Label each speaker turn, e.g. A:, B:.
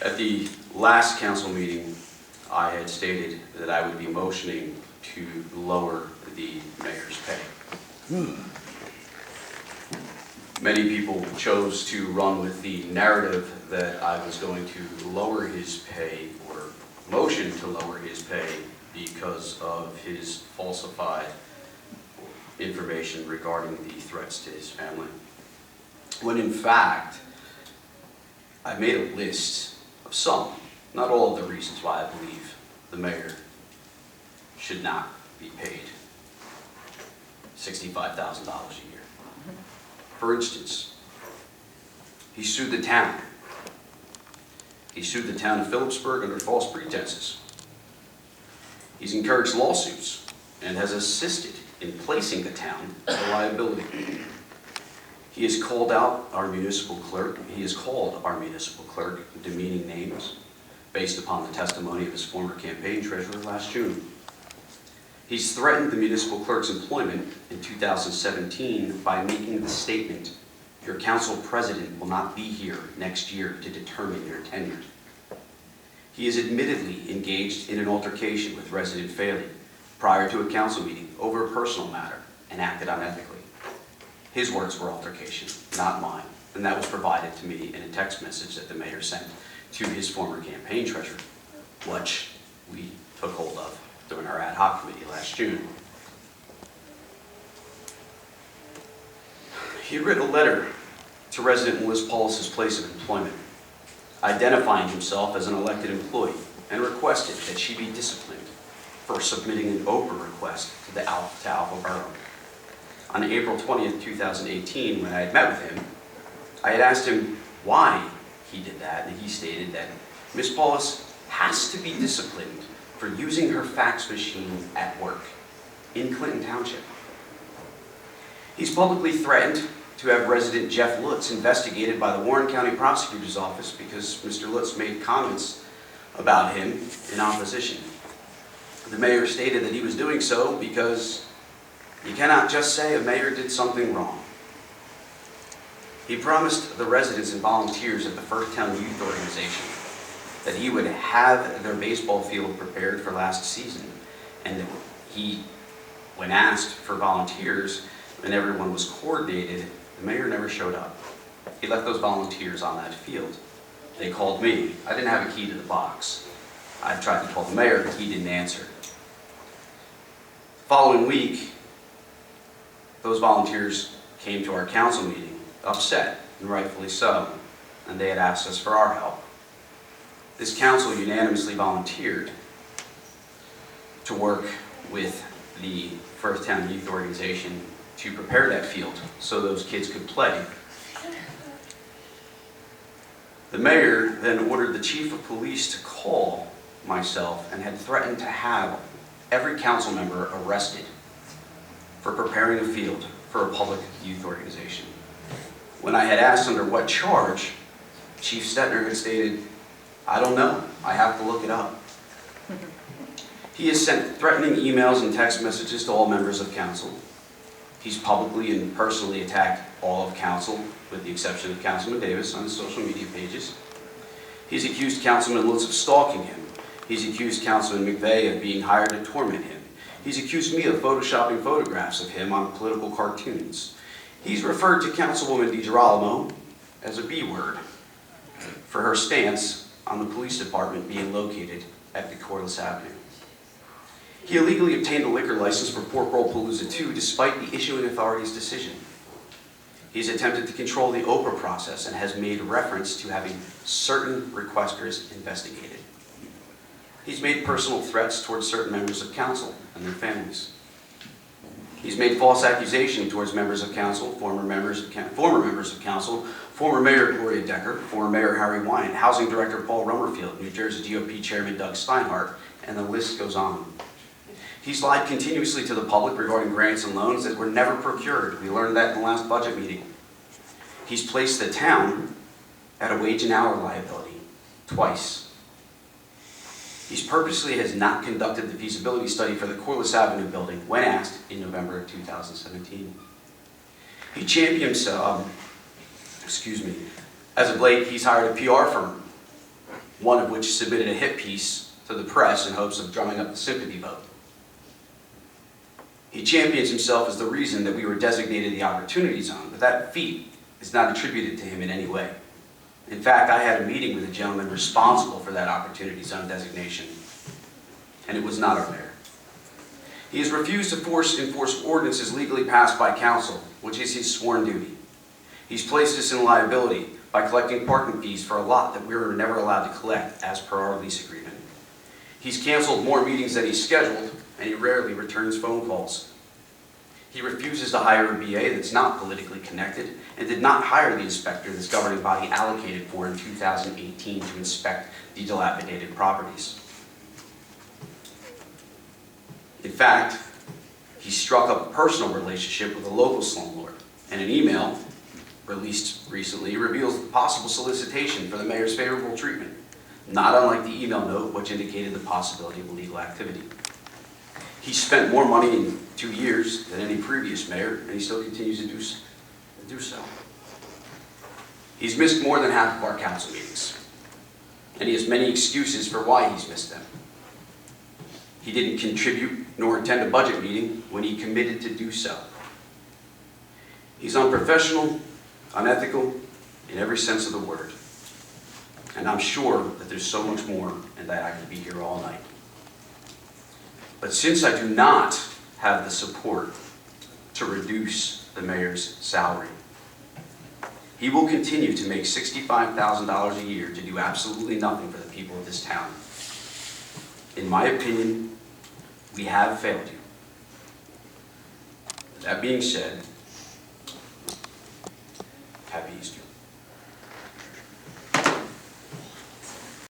A: At the last council meeting, I had stated that I would be motioning to lower the mayor's pay. Many people chose to run with the narrative that I was going to lower his pay or motion to lower his pay because of his falsified information regarding the threats to his family. When in fact, I made a list of some, not all of the reasons why I believe the mayor should not be paid $65,000 a year. For instance, he sued the town. He sued the town of Phillipsburg under false pretenses. He's encouraged lawsuits and has assisted in placing the town as a liability. He has called out our municipal clerk. He has called our municipal clerk demeaning names based upon the testimony of his former campaign treasurer last June. He's threatened the municipal clerk's employment in 2017 by making the statement, "Your council president will not be here next year to determine your tenure." He is admittedly engaged in an altercation with resident Faley prior to a council meeting over a personal matter and acted unethically. His words were altercation, not mine, and that was provided to me in a text message that the mayor sent to his former campaign treasurer, which we took hold of during our ad hoc committee last June. He had written a letter to resident Liz Paulus's place of employment, identifying himself as an elected employee, and requested that she be disciplined for submitting an Oprah request to Alpha Borough. On April 20th, 2018, when I had met with him, I had asked him why he did that, and he stated that Ms. Paulus has to be disciplined for using her fax machine at work in Clinton Township. He's publicly threatened to have resident Jeff Lutz investigated by the Warren County Prosecutor's Office because Mr. Lutz made comments about him in opposition. The mayor stated that he was doing so because you cannot just say a mayor did something wrong. He promised the residents and volunteers at the First Town Youth Organization that he would have their baseball field prepared for last season, and that he, when asked for volunteers, when everyone was coordinated, the mayor never showed up. He left those volunteers on that field. They called me. I didn't have a key to the box. I tried to call the mayor, but he didn't answer. The following week, those volunteers came to our council meeting, upset, and rightfully so, and they had asked us for our help. This council unanimously volunteered to work with the First Town Youth Organization to prepare that field so those kids could play. The mayor then ordered the chief of police to call myself and had threatened to have every council member arrested for preparing a field for a public youth organization. When I had asked under what charge, Chief Stetner had stated, "I don't know, I have to look it up." He has sent threatening emails and text messages to all members of council. He's publicly and personally attacked all of council, with the exception of Councilman Davis, on his social media pages. He's accused Councilman Lutz of stalking him. He's accused Councilman McVeigh of being hired to torment him. He's accused me of photoshopping photographs of him on political cartoons. He's referred to Councilwoman DiGirolamo as a B word for her stance on the police department being located at Corliss Avenue. He illegally obtained a liquor license for Pork Roll Palooza 2 despite the issuing authority's decision. He's attempted to control the Oprah process and has made reference to having certain requesters investigated. He's made personal threats towards certain members of council and their families. He's made false accusations towards members of council, former members of council, former Mayor Gloria Decker, former Mayor Harry Wine, Housing Director Paul Rummerfield, New Jersey GOP Chairman Doug Steinhardt, and the list goes on. He's lied continuously to the public regarding grants and loans that were never procured. We learned that in the last budget meeting. He's placed the town at a wage and hour liability twice. He's purposely has not conducted the feasibility study for the Corliss Avenue building when asked in November of 2017. He championed, as of late, he's hired a PR firm one of which submitted a hit piece to the press in hopes of drumming up the sympathy vote. He champions himself as the reason that we were designated the Opportunity Zone, but that feat is not attributed to him in any way. In fact, I had a meeting with the gentleman responsible for that Opportunity Zone designation, and it was not our mayor. He has refused to enforce ordinances legally passed by council, which is his sworn duty. He's placed us in liability by collecting parking fees for a lot that we were never allowed to collect as per our lease agreement. He's canceled more meetings than he's scheduled, and he rarely returns phone calls. He refuses to hire a BA that's not politically connected and did not hire the inspector this governing body allocated for in 2018 to inspect the dilapidated properties. In fact, he struck up a personal relationship with a local slumlord, and an email released recently reveals possible solicitation for the mayor's favorable treatment, not unlike the email note which indicated the possibility of illegal activity. He spent more money in 2 years than any previous mayor, and he still continues to do so. He's missed more than half of our council meetings, and he has many excuses for why he's missed them. He didn't contribute nor attend a budget meeting when he committed to do so. He's unprofessional, unethical, in every sense of the word. And I'm sure that there's so much more and that I could be here all night. But since I do not have the support to reduce the mayor's salary, he will continue to make $65,000 a year to do absolutely nothing for the people of this town. In my opinion, we have failed you. That being said, happy Easter.